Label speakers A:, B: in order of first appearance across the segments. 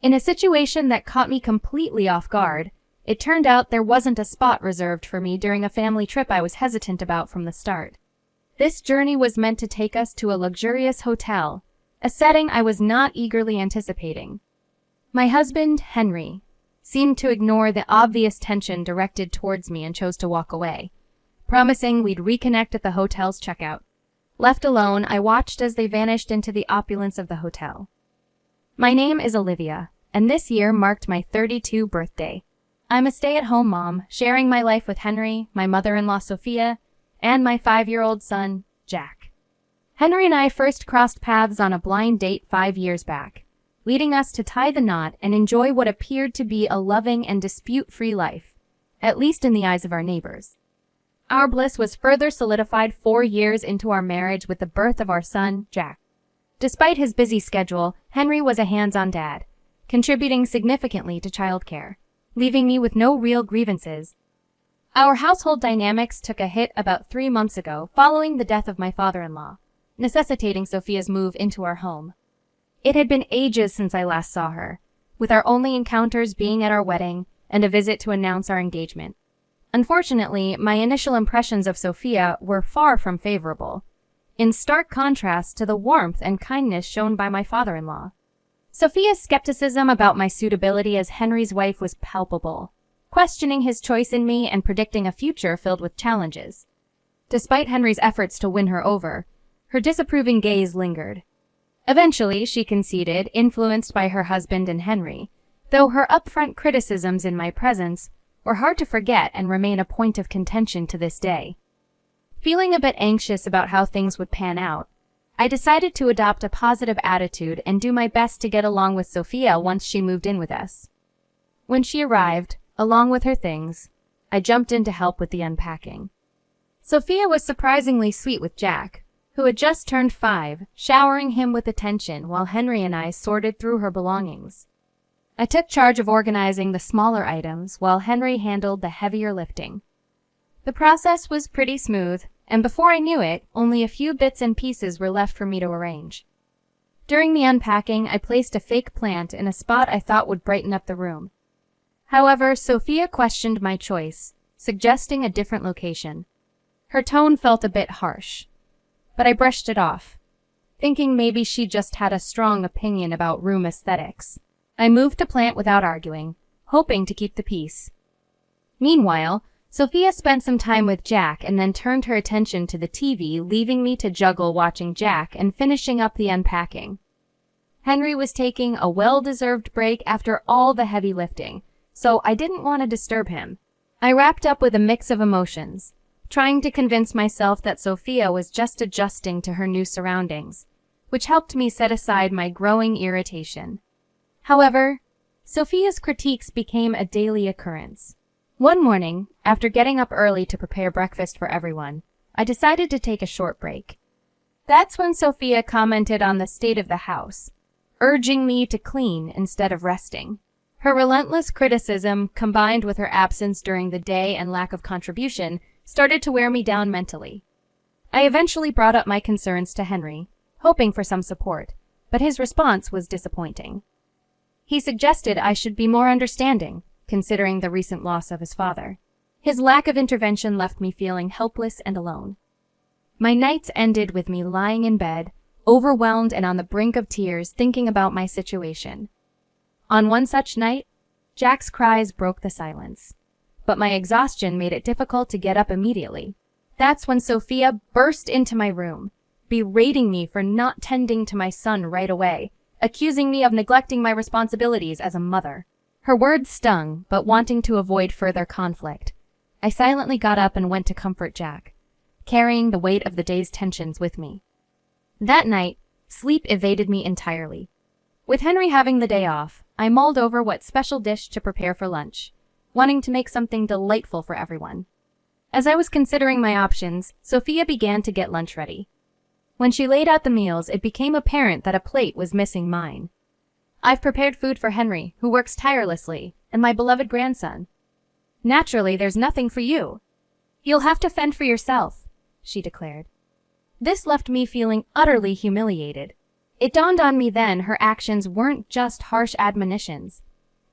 A: In a situation that caught me completely off guard, it turned out there wasn't a spot reserved for me during a family trip I was hesitant about from the start. This journey was meant to take us to a luxurious hotel, a setting I was not eagerly anticipating. My husband, Henry, seemed to ignore the obvious tension directed towards me and chose to walk away, promising we'd reconnect at the hotel's checkout. Left alone, I watched as they vanished into the opulence of the hotel. My name is Olivia, and this year marked my 32nd birthday. I'm a stay-at-home mom, sharing my life with Henry, my mother-in-law Sophia, and my 5-year-old son, Jack. Henry and I first crossed paths on a blind date 5 years back, leading us to tie the knot and enjoy what appeared to be a loving and dispute-free life, at least in the eyes of our neighbors. Our bliss was further solidified 4 years into our marriage with the birth of our son, Jack. Despite his busy schedule, Henry was a hands-on dad, contributing significantly to childcare, leaving me with no real grievances. Our household dynamics took a hit about 3 months ago following the death of my father-in-law, necessitating Sophia's move into our home. It had been ages since I last saw her, with our only encounters being at our wedding and a visit to announce our engagement. Unfortunately, my initial impressions of Sophia were far from favorable, in stark contrast to the warmth and kindness shown by my father-in-law. Sophia's skepticism about my suitability as Henry's wife was palpable, questioning his choice in me and predicting a future filled with challenges. Despite Henry's efforts to win her over, her disapproving gaze lingered. Eventually, she conceded, influenced by her husband and Henry, though her upfront criticisms in my presence were hard to forget and remain a point of contention to this day. Feeling a bit anxious about how things would pan out, I decided to adopt a positive attitude and do my best to get along with Sophia once she moved in with us. When she arrived, along with her things, I jumped in to help with the unpacking. Sophia was surprisingly sweet with Jack, who had just turned 5, showering him with attention while Henry and I sorted through her belongings. I took charge of organizing the smaller items while Henry handled the heavier lifting. The process was pretty smooth, and before I knew it, only a few bits and pieces were left for me to arrange. During the unpacking, I placed a fake plant in a spot I thought would brighten up the room. However, Sophia questioned my choice, suggesting a different location. Her tone felt a bit harsh, but I brushed it off, thinking maybe she just had a strong opinion about room aesthetics. I moved the plant without arguing, hoping to keep the peace. Meanwhile, Sophia spent some time with Jack and then turned her attention to the TV, leaving me to juggle watching Jack and finishing up the unpacking. Henry was taking a well-deserved break after all the heavy lifting, so I didn't want to disturb him. I wrapped up with a mix of emotions, trying to convince myself that Sophia was just adjusting to her new surroundings, which helped me set aside my growing irritation. However, Sophia's critiques became a daily occurrence. One morning, after getting up early to prepare breakfast for everyone, I decided to take a short break. That's when Sophia commented on the state of the house, urging me to clean instead of resting. Her relentless criticism, combined with her absence during the day and lack of contribution, started to wear me down mentally. I eventually brought up my concerns to Henry, hoping for some support, but his response was disappointing. He suggested I should be more understanding, considering the recent loss of his father. His lack of intervention left me feeling helpless and alone. My nights ended with me lying in bed, overwhelmed and on the brink of tears, thinking about my situation. On one such night, Jack's cries broke the silence, but my exhaustion made it difficult to get up immediately. That's when Sophia burst into my room, berating me for not tending to my son right away, accusing me of neglecting my responsibilities as a mother. Her words stung, but wanting to avoid further conflict, I silently got up and went to comfort Jack, carrying the weight of the day's tensions with me. That night, sleep evaded me entirely. With Henry having the day off, I mulled over what special dish to prepare for lunch, wanting to make something delightful for everyone. As I was considering my options, Sophia began to get lunch ready. When she laid out the meals, it became apparent that a plate was missing mine. I've prepared food for Henry, who works tirelessly, and my beloved grandson. Naturally, there's nothing for you. You'll have to fend for yourself, she declared. This left me feeling utterly humiliated. It dawned on me then her actions weren't just harsh admonitions.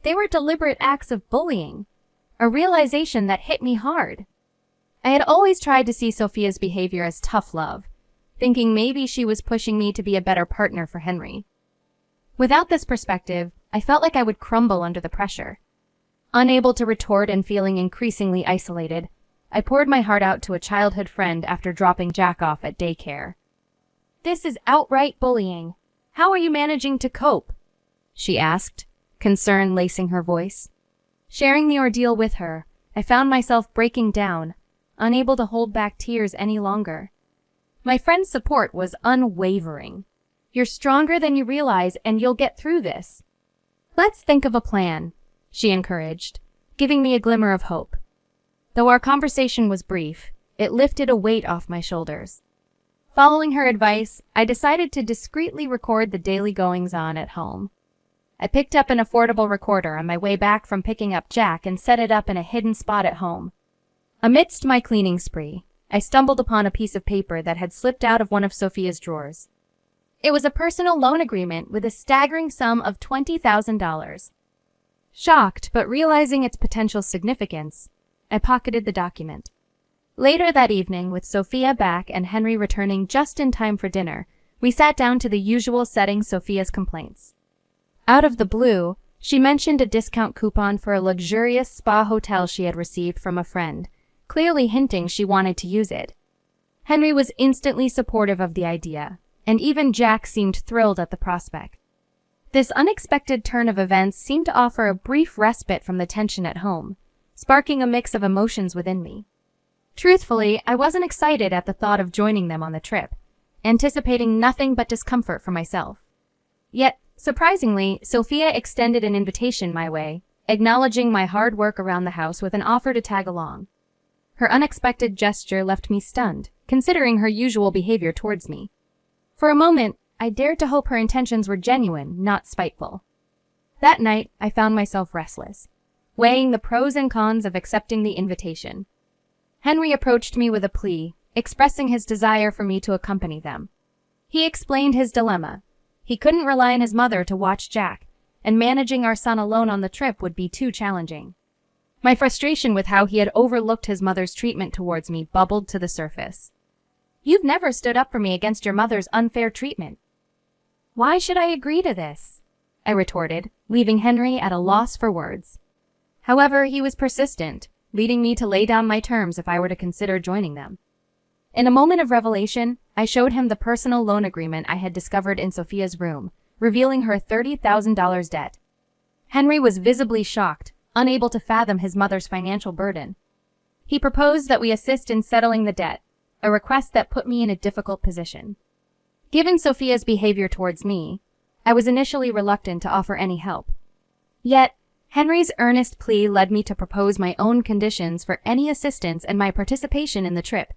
A: They were deliberate acts of bullying, a realization that hit me hard. I had always tried to see Sophia's behavior as tough love, thinking maybe she was pushing me to be a better partner for Henry. Without this perspective, I felt like I would crumble under the pressure. Unable to retort and feeling increasingly isolated, I poured my heart out to a childhood friend after dropping Jack off at daycare. "This is outright bullying. How are you managing to cope?" she asked, concern lacing her voice. Sharing the ordeal with her, I found myself breaking down, unable to hold back tears any longer. My friend's support was unwavering. "You're stronger than you realize, and you'll get through this. Let's think of a plan," she encouraged, giving me a glimmer of hope. Though our conversation was brief, it lifted a weight off my shoulders. Following her advice, I decided to discreetly record the daily goings-on at home. I picked up an affordable recorder on my way back from picking up Jack and set it up in a hidden spot at home. Amidst my cleaning spree, I stumbled upon a piece of paper that had slipped out of one of Sophia's drawers. It was a personal loan agreement with a staggering sum of $20,000. Shocked, but realizing its potential significance, I pocketed the document. Later that evening, with Sophia back and Henry returning just in time for dinner, we sat down to the usual setting Sophia's complaints. Out of the blue, she mentioned a discount coupon for a luxurious spa hotel she had received from a friend, clearly hinting she wanted to use it. Henry was instantly supportive of the idea, and even Jack seemed thrilled at the prospect. This unexpected turn of events seemed to offer a brief respite from the tension at home, sparking a mix of emotions within me. Truthfully, I wasn't excited at the thought of joining them on the trip, anticipating nothing but discomfort for myself. Yet, surprisingly, Sophia extended an invitation my way, acknowledging my hard work around the house with an offer to tag along. Her unexpected gesture left me stunned, considering her usual behavior towards me. For a moment, I dared to hope her intentions were genuine, not spiteful. That night, I found myself restless, weighing the pros and cons of accepting the invitation. Henry approached me with a plea, expressing his desire for me to accompany them. He explained his dilemma. He couldn't rely on his mother to watch Jack, and managing our son alone on the trip would be too challenging. My frustration with how he had overlooked his mother's treatment towards me bubbled to the surface. "You've never stood up for me against your mother's unfair treatment. Why should I agree to this?" I retorted, leaving Henry at a loss for words. However, he was persistent, leading me to lay down my terms if I were to consider joining them. In a moment of revelation, I showed him the personal loan agreement I had discovered in Sophia's room, revealing her $30,000 debt. Henry was visibly shocked, unable to fathom his mother's financial burden. He proposed that we assist in settling the debt, a request that put me in a difficult position. Given Sophia's behavior towards me, I was initially reluctant to offer any help. Yet, Henry's earnest plea led me to propose my own conditions for any assistance and my participation in the trip.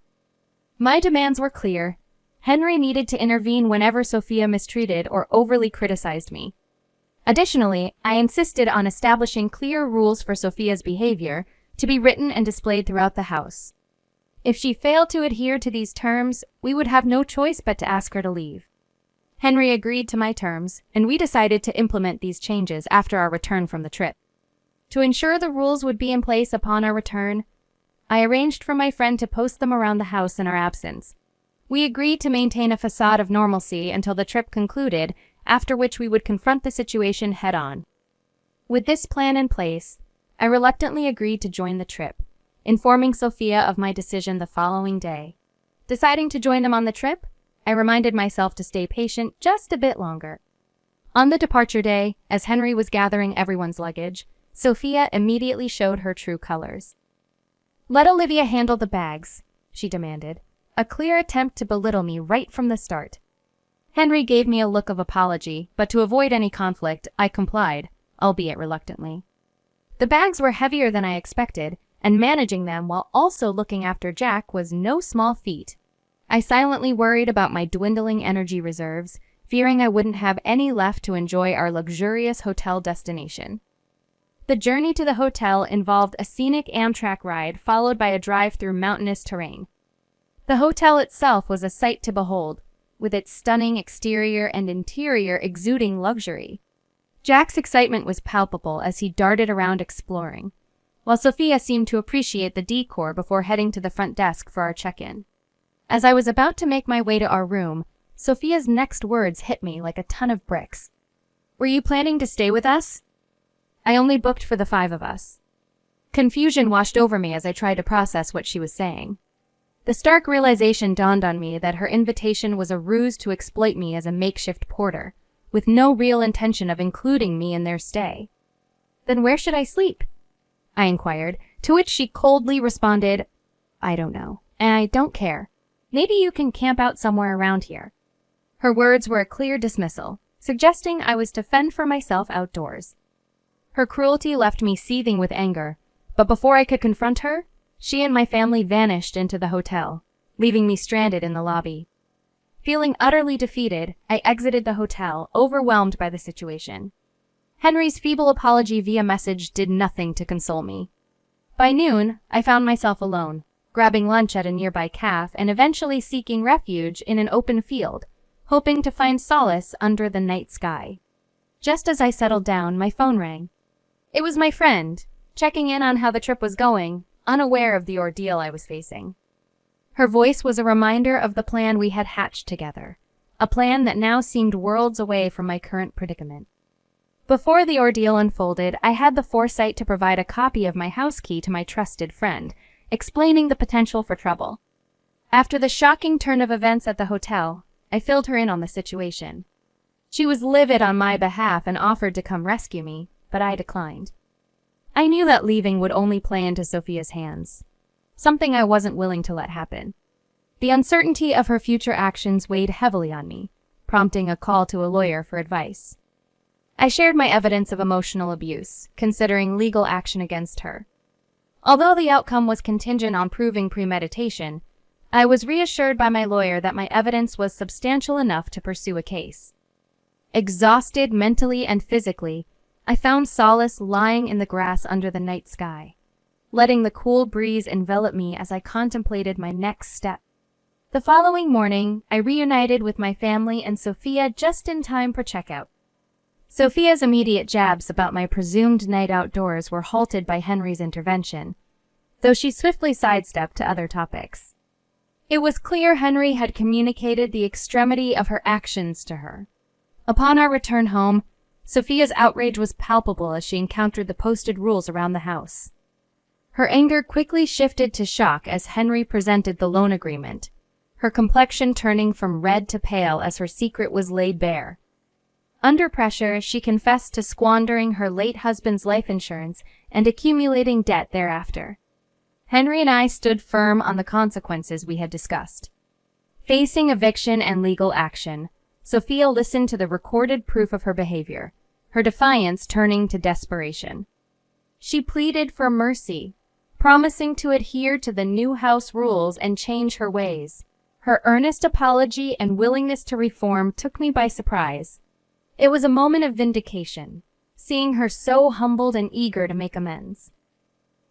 A: My demands were clear. Henry needed to intervene whenever Sophia mistreated or overly criticized me. Additionally, I insisted on establishing clear rules for Sophia's behavior to be written and displayed throughout the house. If she failed to adhere to these terms, we would have no choice but to ask her to leave. Henry agreed to my terms, and we decided to implement these changes after our return from the trip. To ensure the rules would be in place upon our return, I arranged for my friend to post them around the house in our absence. We agreed to maintain a facade of normalcy until the trip concluded, after which we would confront the situation head-on. With this plan in place, I reluctantly agreed to join the trip, informing Sophia of my decision the following day. Deciding to join them on the trip, I reminded myself to stay patient just a bit longer. On the departure day, as Henry was gathering everyone's luggage, Sophia immediately showed her true colors. "Let Olivia handle the bags," she demanded, a clear attempt to belittle me right from the start. Henry gave me a look of apology, but to avoid any conflict, I complied, albeit reluctantly. The bags were heavier than I expected, and managing them while also looking after Jack was no small feat. I silently worried about my dwindling energy reserves, fearing I wouldn't have any left to enjoy our luxurious hotel destination. The journey to the hotel involved a scenic Amtrak ride followed by a drive through mountainous terrain. The hotel itself was a sight to behold, with its stunning exterior and interior exuding luxury. Jack's excitement was palpable as he darted around exploring, while Sophia seemed to appreciate the decor before heading to the front desk for our check-in. As I was about to make my way to our room, Sophia's next words hit me like a ton of bricks. "Were you planning to stay with us?" "I only booked for the 5 of us." Confusion washed over me as I tried to process what she was saying. The stark realization dawned on me that her invitation was a ruse to exploit me as a makeshift porter, with no real intention of including me in their stay. "Then where should I sleep?" I inquired, to which she coldly responded, "I don't know, and I don't care. Maybe you can camp out somewhere around here." Her words were a clear dismissal, suggesting I was to fend for myself outdoors. Her cruelty left me seething with anger, but before I could confront her, she and my family vanished into the hotel, leaving me stranded in the lobby. Feeling utterly defeated, I exited the hotel, overwhelmed by the situation. Henry's feeble apology via message did nothing to console me. By noon, I found myself alone, grabbing lunch at a nearby cafe and eventually seeking refuge in an open field, hoping to find solace under the night sky. Just as I settled down, my phone rang. It was my friend, checking in on how the trip was going, unaware of the ordeal I was facing. Her voice was a reminder of the plan we had hatched together, a plan that now seemed worlds away from my current predicament. Before the ordeal unfolded, I had the foresight to provide a copy of my house key to my trusted friend, explaining the potential for trouble. After the shocking turn of events at the hotel, I filled her in on the situation. She was livid on my behalf and offered to come rescue me, but I declined. I knew that leaving would only play into Sophia's hands, something I wasn't willing to let happen. The uncertainty of her future actions weighed heavily on me, prompting a call to a lawyer for advice. I shared my evidence of emotional abuse, considering legal action against her. Although the outcome was contingent on proving premeditation, I was reassured by my lawyer that my evidence was substantial enough to pursue a case. Exhausted mentally and physically, I found solace lying in the grass under the night sky, letting the cool breeze envelop me as I contemplated my next step. The following morning, I reunited with my family and Sophia just in time for checkout. Sophia's immediate jabs about my presumed night outdoors were halted by Henry's intervention, though she swiftly sidestepped to other topics. It was clear Henry had communicated the extremity of her actions to her. Upon our return home, Sophia's outrage was palpable as she encountered the posted rules around the house. Her anger quickly shifted to shock as Henry presented the loan agreement, her complexion turning from red to pale as her secret was laid bare. Under pressure, she confessed to squandering her late husband's life insurance and accumulating debt thereafter. Henry and I stood firm on the consequences we had discussed. Facing eviction and legal action, Sophia listened to the recorded proof of her behavior, her defiance turning to desperation. She pleaded for mercy, promising to adhere to the new house rules and change her ways. Her earnest apology and willingness to reform took me by surprise. It was a moment of vindication, seeing her so humbled and eager to make amends.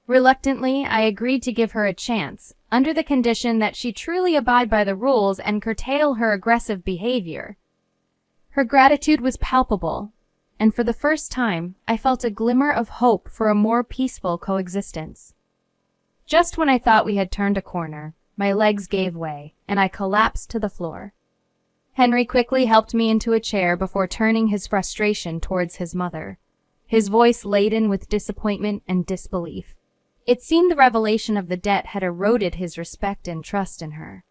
A: Reluctantly, I agreed to give her a chance, under the condition that she truly abide by the rules and curtail her aggressive behavior. Her gratitude was palpable, and for the first time, I felt a glimmer of hope for a more peaceful coexistence. Just when I thought we had turned a corner, my legs gave way, and I collapsed to the floor. Henry quickly helped me into a chair before turning his frustration towards his mother, his voice laden with disappointment and disbelief. It seemed the revelation of the debt had eroded his respect and trust in her.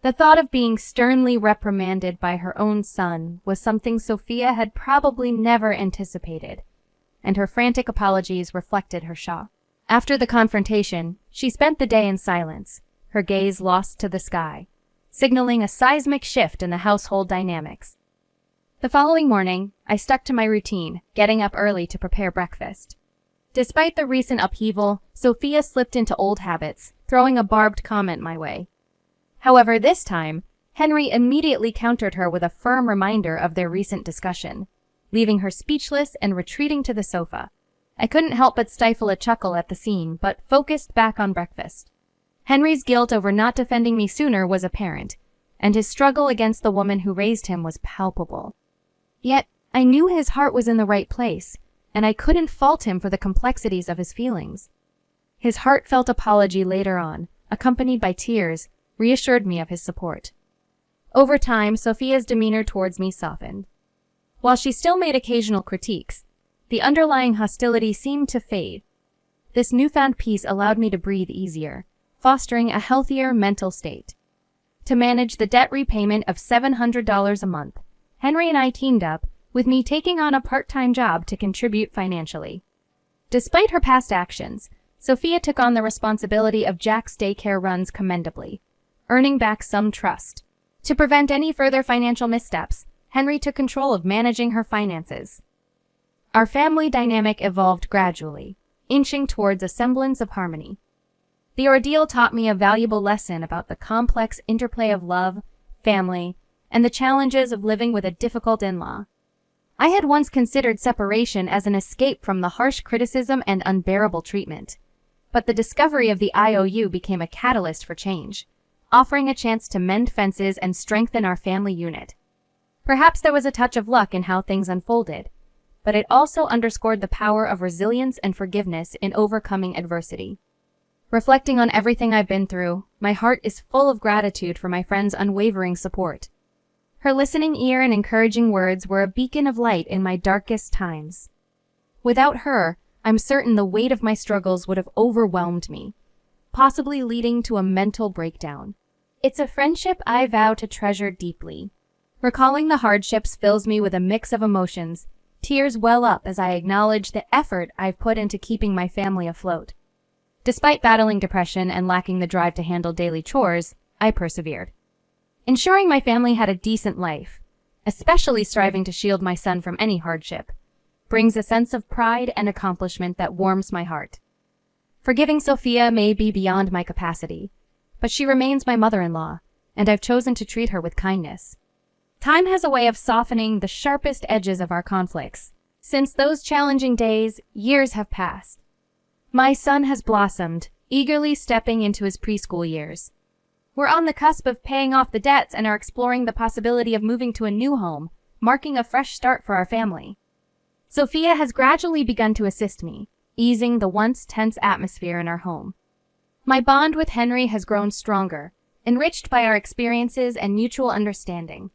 A: The thought of being sternly reprimanded by her own son was something Sophia had probably never anticipated, and her frantic apologies reflected her shock. After the confrontation, she spent the day in silence, her gaze lost to the sky, signaling a seismic shift in the household dynamics. The following morning, I stuck to my routine, getting up early to prepare breakfast. Despite the recent upheaval, Sophia slipped into old habits, throwing a barbed comment my way. However, this time, Henry immediately countered her with a firm reminder of their recent discussion, leaving her speechless and retreating to the sofa. I couldn't help but stifle a chuckle at the scene, but focused back on breakfast. Henry's guilt over not defending me sooner was apparent, and his struggle against the woman who raised him was palpable. Yet, I knew his heart was in the right place, and I couldn't fault him for the complexities of his feelings. His heartfelt apology later on, accompanied by tears, reassured me of his support. Over time, Sophia's demeanor towards me softened. While she still made occasional critiques, the underlying hostility seemed to fade. This newfound peace allowed me to breathe easier, fostering a healthier mental state. To manage the debt repayment of $700 a month, Henry and I teamed up, with me taking on a part-time job to contribute financially. Despite her past actions, Sophia took on the responsibility of Jack's daycare runs commendably, earning back some trust. To prevent any further financial missteps, Henry took control of managing her finances. Our family dynamic evolved gradually, inching towards a semblance of harmony. The ordeal taught me a valuable lesson about the complex interplay of love, family, and the challenges of living with a difficult in-law. I had once considered separation as an escape from the harsh criticism and unbearable treatment, but the discovery of the IOU became a catalyst for change, offering a chance to mend fences and strengthen our family unit. Perhaps there was a touch of luck in how things unfolded, but it also underscored the power of resilience and forgiveness in overcoming adversity. Reflecting on everything I've been through, my heart is full of gratitude for my friend's unwavering support. Her listening ear and encouraging words were a beacon of light in my darkest times. Without her, I'm certain the weight of my struggles would have overwhelmed me, possibly leading to a mental breakdown. It's a friendship I vow to treasure deeply. Recalling the hardships fills me with a mix of emotions. Tears well up as I acknowledge the effort I've put into keeping my family afloat. Despite battling depression and lacking the drive to handle daily chores, I persevered. Ensuring my family had a decent life, especially striving to shield my son from any hardship, brings a sense of pride and accomplishment that warms my heart. Forgiving Sophia may be beyond my capacity, but she remains my mother-in-law, and I've chosen to treat her with kindness. Time has a way of softening the sharpest edges of our conflicts. Since those challenging days, years have passed. My son has blossomed, eagerly stepping into his preschool years. We're on the cusp of paying off the debts and are exploring the possibility of moving to a new home, marking a fresh start for our family. Sophia has gradually begun to assist me, easing the once tense atmosphere in our home. My bond with Henry has grown stronger, enriched by our experiences and mutual understanding.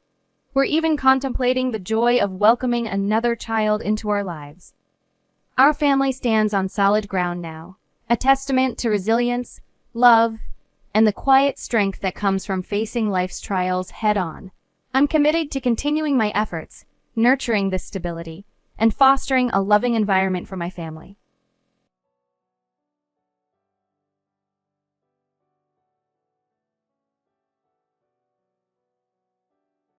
A: We're even contemplating the joy of welcoming another child into our lives. Our family stands on solid ground now, a testament to resilience, love, and the quiet strength that comes from facing life's trials head-on. I'm committed to continuing my efforts, nurturing this stability, and fostering a loving environment for my family.